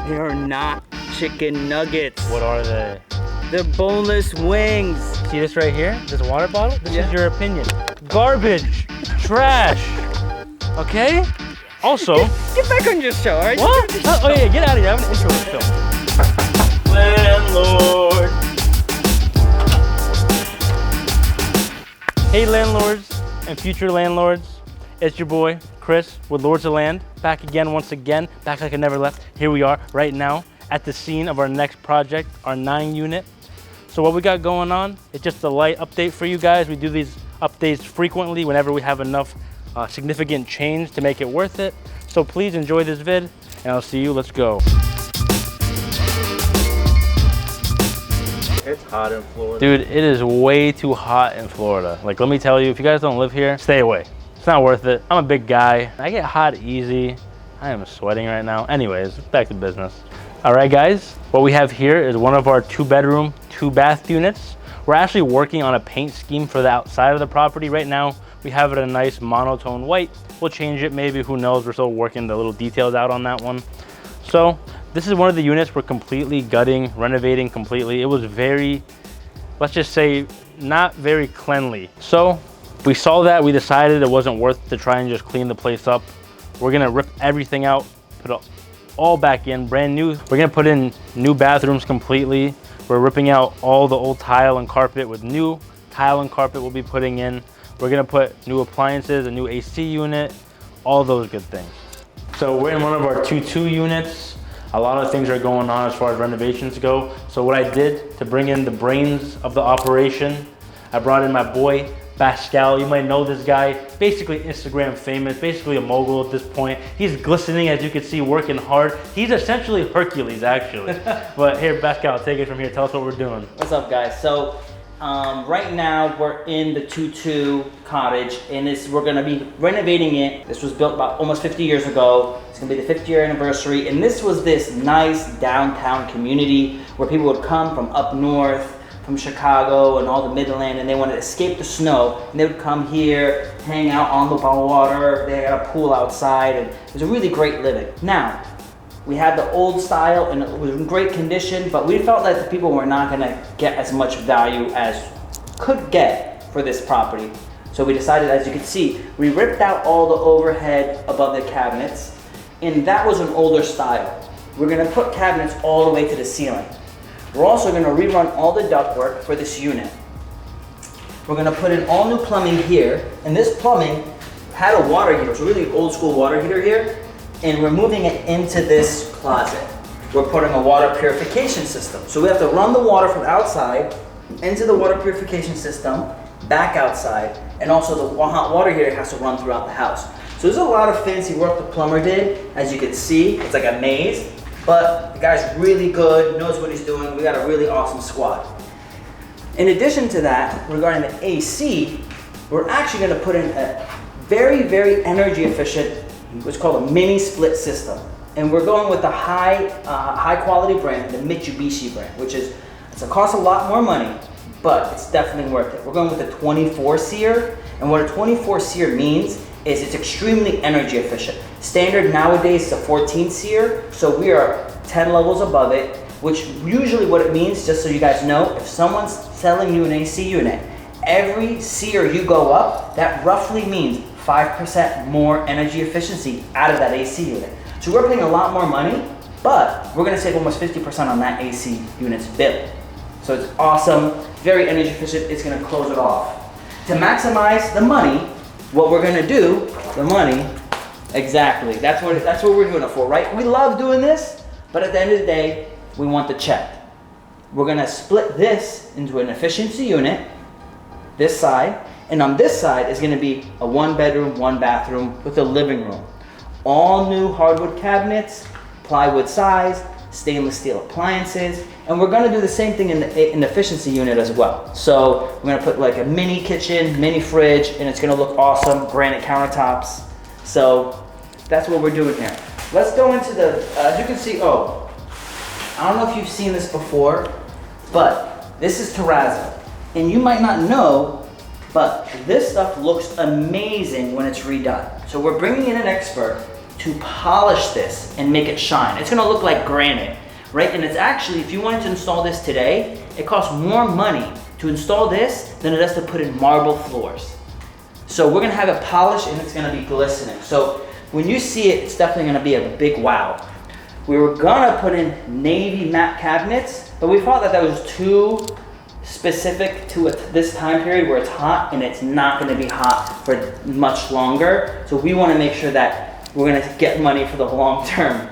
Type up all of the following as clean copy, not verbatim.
They are not chicken nuggets. What are they? They're boneless wings. See this right here? This water bottle? This Yeah. is your opinion. Garbage. Trash. Okay? Also... Get back on your show, all right? What? Oh yeah, get out of here. I have an intro to film. Landlord. Hey landlords and future landlords. It's your boy, Chris, with Lords of Land. Back again, once again. Back like I never left. Here we are, right now, at the scene of our next project, our 9-unit. So what we got going on, it's just a light update for you guys. We do these updates frequently whenever we have enough significant change to make it worth it. So please enjoy this vid, and I'll see you. Let's go. It's hot in Florida. Dude, it is way too hot in Florida. Like, let me tell you, if you guys don't live here, stay away. It's not worth it. I'm a big guy. I get hot easy. I am sweating right now. Anyways, back to business. All right, guys, what we have here is one of our 2-bedroom, 2-bath units. We're actually working on a paint scheme for the outside of the property. Right now, we have it a nice monotone white. We'll change it maybe, who knows? We're still working the little details out on that one. So this is one of the units we're completely gutting, renovating completely. It was very, let's just say, not very cleanly. So we saw that, we decided it wasn't worth to try and just clean the place up. We're gonna rip everything out, put it all back in, brand new. We're gonna put in new bathrooms completely. We're ripping out all the old tile and carpet with new tile and carpet we'll be putting in. We're gonna put new appliances, a new AC unit, all those good things. So we're in one of our 2-2 units. A lot of things are going on as far as renovations go. So what I did to bring in the brains of the operation, I brought in my boy, Baskal. You might know this guy, basically Instagram famous, basically a mogul at this point. He's glistening, as you can see, working hard. He's essentially Hercules, actually. But here, Baskal, take it from here. Tell us what we're doing. What's up, guys? So right now we're in the 2-2 cottage, and we're gonna be renovating it. This was built about almost 50 years ago. It's gonna be the 50th anniversary, and this was this nice downtown community where people would come from up north, from Chicago and all the Midland, and they wanted to escape the snow, and they would come here, hang out on the water. They had a pool outside, and it was a really great living. Now, we had the old style, and it was in great condition, but we felt that the people were not gonna get as much value as could get for this property. So we decided, as you can see, we ripped out all the overhead above the cabinets, and that was an older style. We're gonna put cabinets all the way to the ceiling. We're also gonna rerun all the ductwork for this unit. We're gonna put in all new plumbing here, and this plumbing had a water heater. It's a really old school water heater here, and we're moving it into this closet. We're putting a water purification system. So we have to run the water from outside into the water purification system, back outside, and also the hot water heater has to run throughout the house. So there's a lot of fancy work the plumber did. As you can see, it's like a maze. But the guy's really good, knows what he's doing. We got a really awesome squad. In addition to that, regarding the AC, we're actually gonna put in a very, very energy efficient, what's called a mini split system. And we're going with the high quality brand, the Mitsubishi brand, which is, it's gonna cost a lot more money, but it's definitely worth it. We're going with a 24 SEER, and what a 24 SEER means is it's extremely energy efficient. Standard nowadays is a 14 SEER, so we are 10 levels above it, which usually what it means, just so you guys know, if someone's selling you an AC unit, every SEER you go up, that roughly means 5% more energy efficiency out of that AC unit. So we're paying a lot more money, but we're gonna save almost 50% on that AC unit's bill. So it's awesome, very energy efficient, it's gonna close it off. To maximize the money, what we're gonna do, the money, exactly, that's what we're doing it for, right? We love doing this, but at the end of the day, we want the check. We're gonna split this into an efficiency unit, this side, and on this side is gonna be a 1-bedroom, 1-bathroom with a living room. All new hardwood cabinets, plywood size, stainless steel appliances, and we're gonna do the same thing in the efficiency unit as well. So we're gonna put like a mini kitchen, mini fridge, and it's gonna look awesome, granite countertops. So that's what we're doing here. Let's go into the, as you can see, I don't know if you've seen this before, but this is terrazzo. And you might not know, but this stuff looks amazing when it's redone. So we're bringing in an expert to polish this and make it shine. It's gonna look like granite, right? And it's actually, if you wanted to install this today, it costs more money to install this than it does to put in marble floors. So we're gonna have it polished and it's gonna be glistening. So when you see it, it's definitely gonna be a big wow. We were gonna put in navy matte cabinets, but we thought that that was too specific to this time period where it's hot, and it's not gonna be hot for much longer. So we wanna make sure that we're gonna get money for the long term.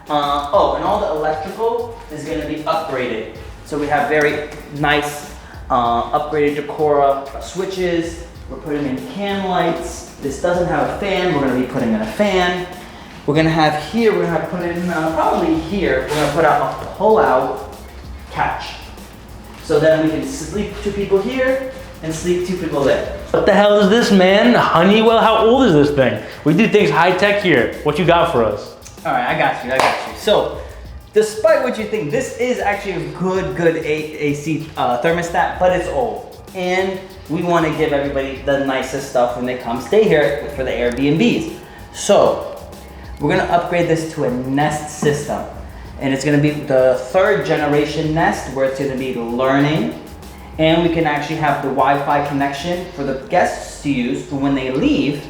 Oh, and all the electrical is gonna be upgraded. So we have very nice upgraded Decora switches. We're putting in can lights. This doesn't have a fan. We're gonna be putting in a fan. We're gonna have here, we're gonna have to put in, probably here, we're gonna put out a pull-out couch. So then we can sleep two people here and sleep two people there. What the hell is this, man? Honeywell? How old is this thing? We do things high-tech here. What you got for us? All right, I got you. So, despite what you think, this is actually a good AC thermostat, but it's old. And we want to give everybody the nicest stuff when they come stay here for the Airbnbs. So, we're gonna upgrade this to a Nest system. And it's gonna be the 3rd generation Nest, where it's gonna be learning. And we can actually have the Wi-Fi connection for the guests to use. But when they leave,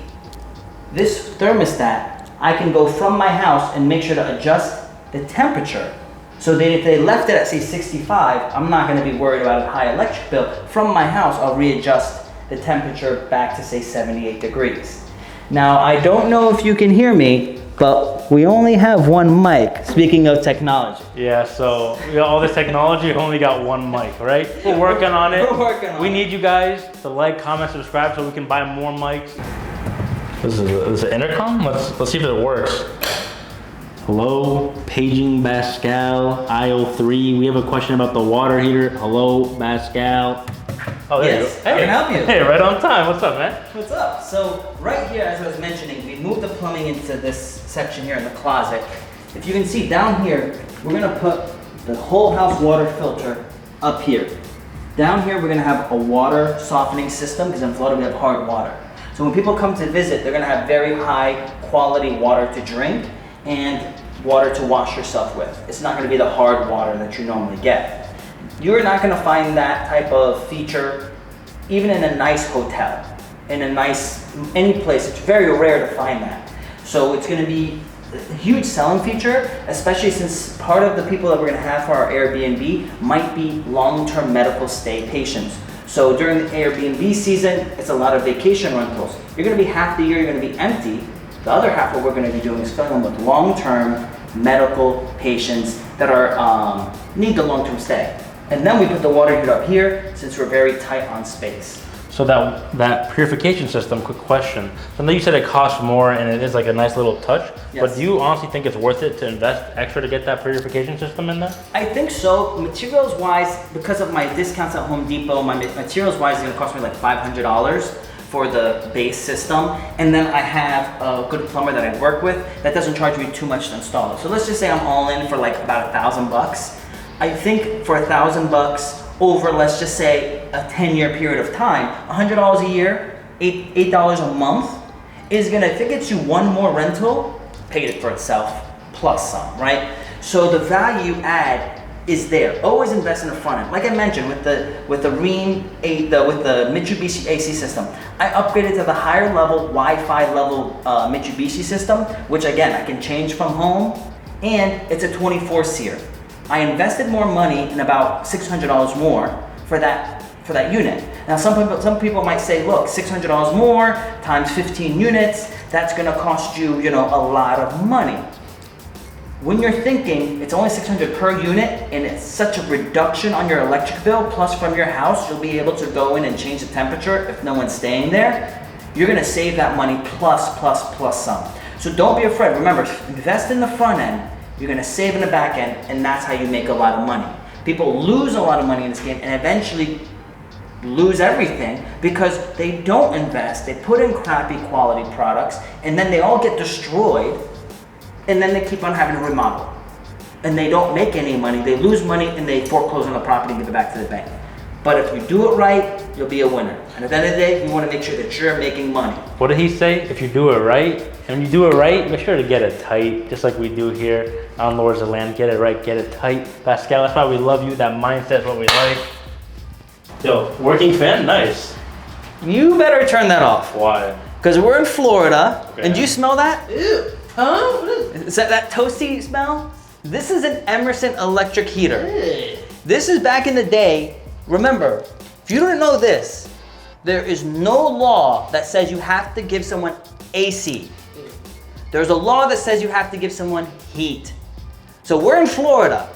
this thermostat, I can go from my house and make sure to adjust the temperature. So that if they left it at, say, 65, I'm not gonna be worried about a high electric bill. From my house, I'll readjust the temperature back to, say, 78 degrees. Now, I don't know if you can hear me, but we only have one mic, speaking of technology. Yeah, so we got all this technology, we only got one mic, right? We're working on it. We're working on it. We need you guys to like, comment, subscribe so we can buy more mics. This is an intercom? Let's see if it works. Hello, paging Baskal, aisle 3. We have a question about the water heater. Hello, Baskal. Oh, there Yes, you go. I can help you. Hey, right on time. What's up, man? What's up? So right here, as I was mentioning, we moved the plumbing into this section here in the closet. If you can see down here, we're gonna put the whole house water filter up here. Down here, we're gonna have a water softening system, because in Florida we have hard water. So when people come to visit, they're gonna have very high quality water to drink and water to wash yourself with. It's not gonna be the hard water that you normally get. You're not gonna find that type of feature even in a nice hotel, in a nice, any place. It's very rare to find that. So it's gonna be a huge selling feature, especially since part of the people that we're gonna have for our Airbnb might be long-term medical stay patients. So during the Airbnb season, it's a lot of vacation rentals. You're gonna be half the year, you're gonna be empty. The other half, what we're gonna be doing is filling them with long-term medical patients that are need the long-term stay. And then we put the water heater up here since we're very tight on space. So that purification system, quick question. So I know you said it costs more and it is like a nice little touch, Yes. but do you honestly think it's worth it to invest extra to get that purification system in there? I think so. Materials wise, because of my discounts at Home Depot, my materials wise is gonna cost me like $500 for the base system. And then I have a good plumber that I work with that doesn't charge me too much to install it. So let's just say I'm all in for like about $1,000. I think for $1,000 over, let's just say a 10-year period of time, $100 a year, $8 a month is gonna, if it gets you one more rental, paid it for itself, plus some, right? So the value add is there. Always invest in the front end. Like I mentioned with the with the Mitsubishi AC system, I upgraded to the higher level Wi-Fi level Mitsubishi system, which again I can change from home, and it's a 24 SEER. I invested more money in about $600 more for that unit. Now some people might say, look, $600 more times 15 units, that's gonna cost you, a lot of money. When you're thinking it's only $600 per unit and it's such a reduction on your electric bill, plus from your house, you'll be able to go in and change the temperature if no one's staying there, you're gonna save that money plus some. So don't be afraid. Remember, invest in the front end, you're gonna save in the back end, and that's how you make a lot of money. People lose a lot of money in this game and eventually lose everything because they don't invest, they put in crappy quality products, and then they all get destroyed, and then they keep on having to remodel. And they don't make any money, they lose money, and they foreclose on the property and give it back to the bank. But if you do it right, you'll be a winner. And at the end of the day, you wanna make sure that you're making money. What did he say? If you do it right, And when you do it right, make sure to get it tight, just like we do here on Lords of Land. Get it right, get it tight. Baskal, that's why we love you. That mindset is what we like. Yo, working fan, nice. You better turn that off. Why? Because we're in Florida, Okay. and do you smell that? Ew. Huh? What Is that toasty smell? This is an Emerson electric heater. is This is back in the day. Remember, if you don't know this, there is no law that says you have to give someone AC. There's a law that says you have to give someone heat. So we're in Florida.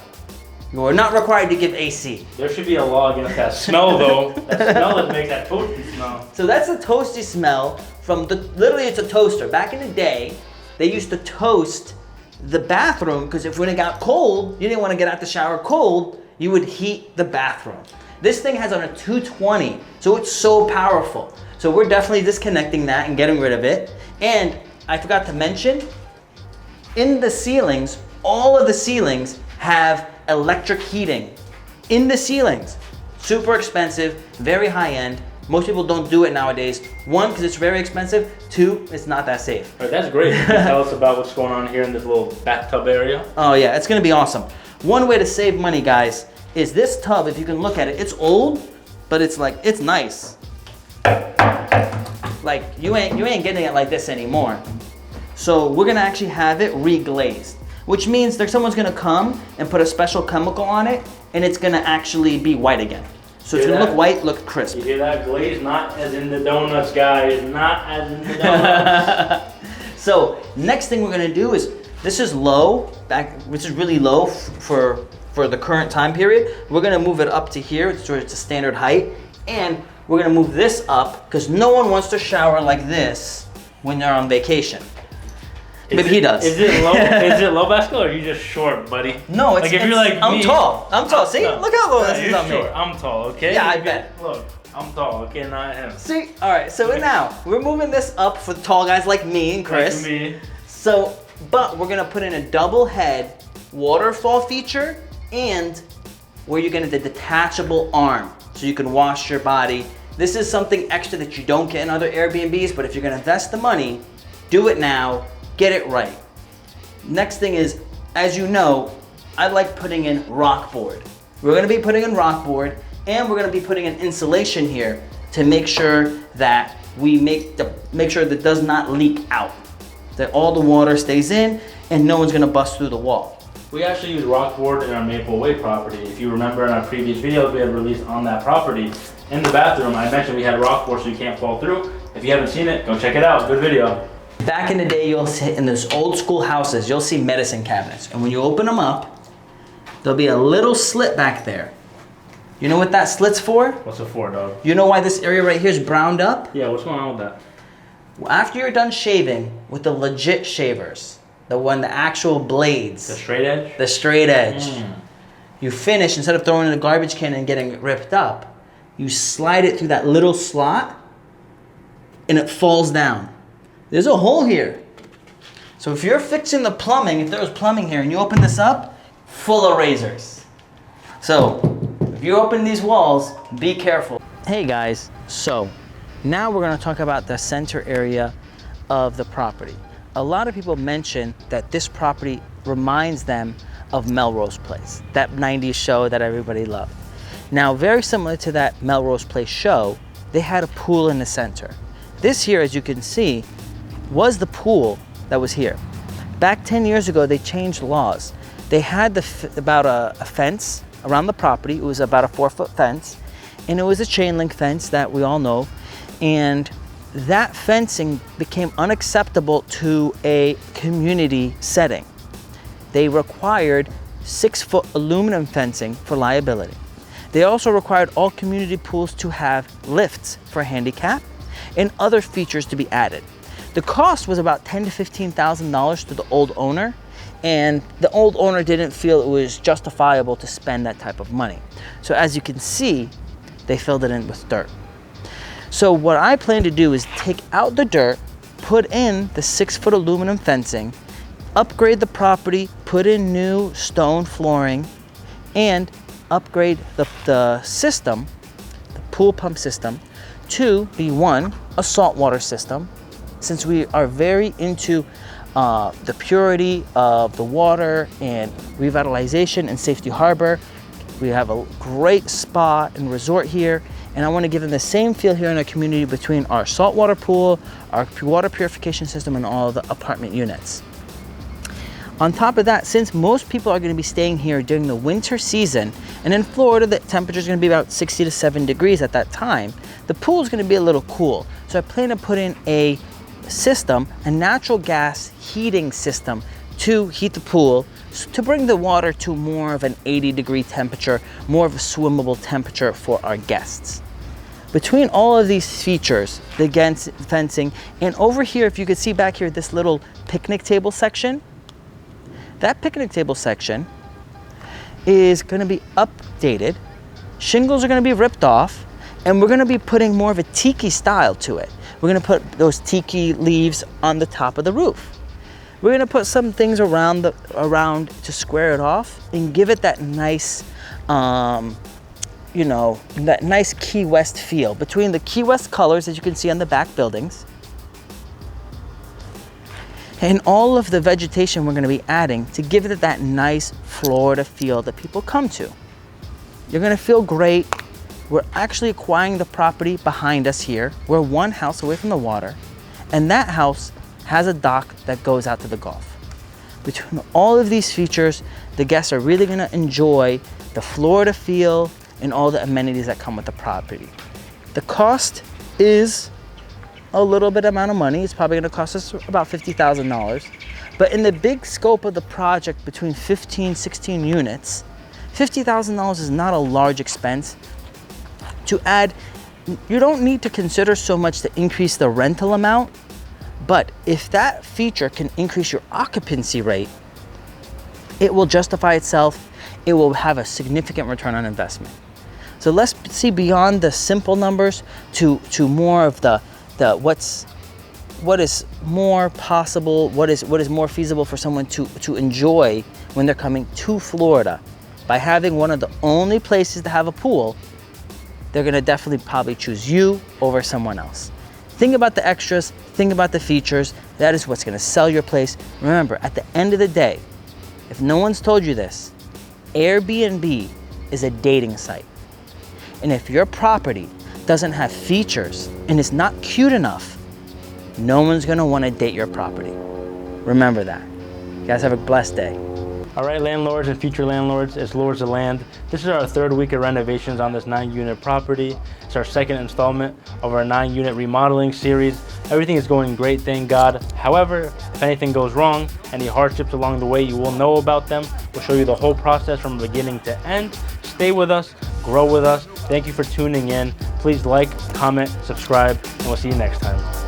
You are not required to give AC. There should be a law against that smell, though. That smell that makes that toasty smell. So that's a toasty smell from literally it's a toaster. Back in the day, they used to toast the bathroom because if when it got cold, you didn't want to get out the shower cold, you would heat the bathroom. This thing has on a 220, so it's so powerful. So we're definitely disconnecting that and getting rid of it. And I forgot to mention, in the ceilings, all of the ceilings have electric heating. In the ceilings. Super expensive, very high end. Most people don't do it nowadays. One, because it's very expensive. Two, it's not that safe. All right, that's great. Can you tell us about what's going on here in this little bathtub area? Oh yeah, it's gonna be awesome. One way to save money, guys, is this tub, if you can look at it, it's old, but it's nice. Like, you ain't getting it like this anymore. So we're gonna actually have it reglazed, which means that someone's gonna come and put a special chemical on it, and it's gonna actually be white again. So it's Hear gonna that? look white, look crisp. You hear that? Glaze, not as in the donuts, guys. Not as in the donuts. So next thing we're gonna do is, this is low, which is really low for the current time period. We're gonna move it up to here, so it's a standard height, and we're gonna move this up because no one wants to shower like this when they're on vacation. Maybe he does. Is it low? Is it low, Baskal, or are you just short, buddy? No, it's, like if you're like I'm me, tall. I'm tall. See, No. look how low this No, is you're on short. me. I'm tall, okay? Yeah, I bet. Look, I'm tall, okay, not him. See, all right. So now we're moving this up for tall guys like me and Chris. Like me. So, but we're gonna put in a double head waterfall feature and where you're gonna the detachable arm so you can wash your body. This is something extra that you don't get in other Airbnbs, but if you're gonna invest the money, do it now, get it right. Next thing is, as you know, I like putting in rock board. We're gonna be putting in rock board and we're gonna be putting in insulation here to make sure that we make sure that it does not leak out. That all the water stays in and no one's gonna bust through the wall. We actually use rock board in our Maple Way property. If you remember in our previous videos we had released on that property, in the bathroom, I mentioned we had rock board so you can't fall through. If you haven't seen it, go check it out, good video. Back in the day, you'll see in those old school houses, you'll see medicine cabinets. And when you open them up, there'll be a little slit back there. You know what that slit's for? What's it for, dog? You know why this area right here is browned up? Yeah, what's going on with that? After you're done shaving with the legit shavers, the actual blades, The straight edge? the straight edge, Mm. you finish, instead of throwing it in the garbage can and getting it ripped up, you slide it through that little slot and it falls down. There's a hole here. So if you're fixing the plumbing, if there was plumbing here and you open this up, full of razors. So if you open these walls, be careful. Hey guys, so now we're gonna talk about the center area of the property. A lot of people mention that this property reminds them of Melrose Place, that 90s show that everybody loved. Now, very similar to that Melrose Place show, they had a pool in the center. This here, as you can see, was the pool that was here. Back 10 years ago, they changed laws. They had about a fence around the property. It was about a 4-foot fence, and it was a chain link fence that we all know. And that fencing became unacceptable to a community setting. They required 6-foot aluminum fencing for liability. They also required all community pools to have lifts for handicap and other features to be added. The cost was about $10,000 to $15,000 to the old owner, and the old owner didn't feel it was justifiable to spend that type of money. So as you can see, they filled it in with dirt. So what I plan to do is take out the dirt, put in the 6-foot aluminum fencing, upgrade the property, put in new stone flooring, and upgrade the system, the pool pump system, to be one, a saltwater system, since we are very into the purity of the water and revitalization in Safety Harbor. We have a great spa and resort here, and I want to give them the same feel here in our community between our saltwater pool, our water purification system, and all the apartment units. On top of that, since most people are going to be staying here during the winter season, and in Florida the temperature is going to be about 60 to 7 degrees at that time, the pool is going to be a little cool. So I plan to put in a system, a natural gas heating system to heat the pool, to bring the water to more of an 80-degree temperature, more of a swimmable temperature for our guests. Between all of these features, the fencing, and over here, if you could see back here, this little picnic table section, that picnic table section is going to be updated. Shingles are going to be ripped off, and we're going to be putting more of a tiki style to it. We're going to put those tiki leaves on the top of the roof. We're going to put some things around to square it off and give it that nice, you know, that nice Key West feel between the Key West colors that you can see on the back buildings and all of the vegetation we're going to be adding to give it that nice Florida feel that people come to. You're going to feel great. We're actually acquiring the property behind us here. We're one house away from the water, and that house has a dock that goes out to the Gulf. Between all of these features, the guests are really going to enjoy the Florida feel and all the amenities that come with the property. The cost is a little bit amount of money. It's probably going to cost us about $50,000. But in the big scope of the project, between 15, 16 units, $50,000 is not a large expense. To add, you don't need to consider so much to increase the rental amount, but if that feature can increase your occupancy rate, it will justify itself. It will have a significant return on investment. So let's see beyond the simple numbers to more of the what is more possible, what is more feasible for someone to enjoy when they're coming to Florida. By having one of the only places to have a pool, they're gonna definitely probably choose you over someone else. Think about the extras, think about the features. That is what's gonna sell your place. Remember, at the end of the day, if no one's told you this, Airbnb is a dating site. And if your property doesn't have features and is not cute enough, no one's gonna wanna date your property. Remember that. You guys have a blessed day. All right, landlords and future landlords, it's Lords of Land. This is our third week of renovations on this 9-unit property. It's our second installment of our 9-unit remodeling series. Everything is going great, thank God. However, if anything goes wrong, any hardships along the way, you will know about them. We'll show you the whole process from beginning to end. Stay with us, grow with us. Thank you for tuning in. Please like, comment, subscribe, and we'll see you next time.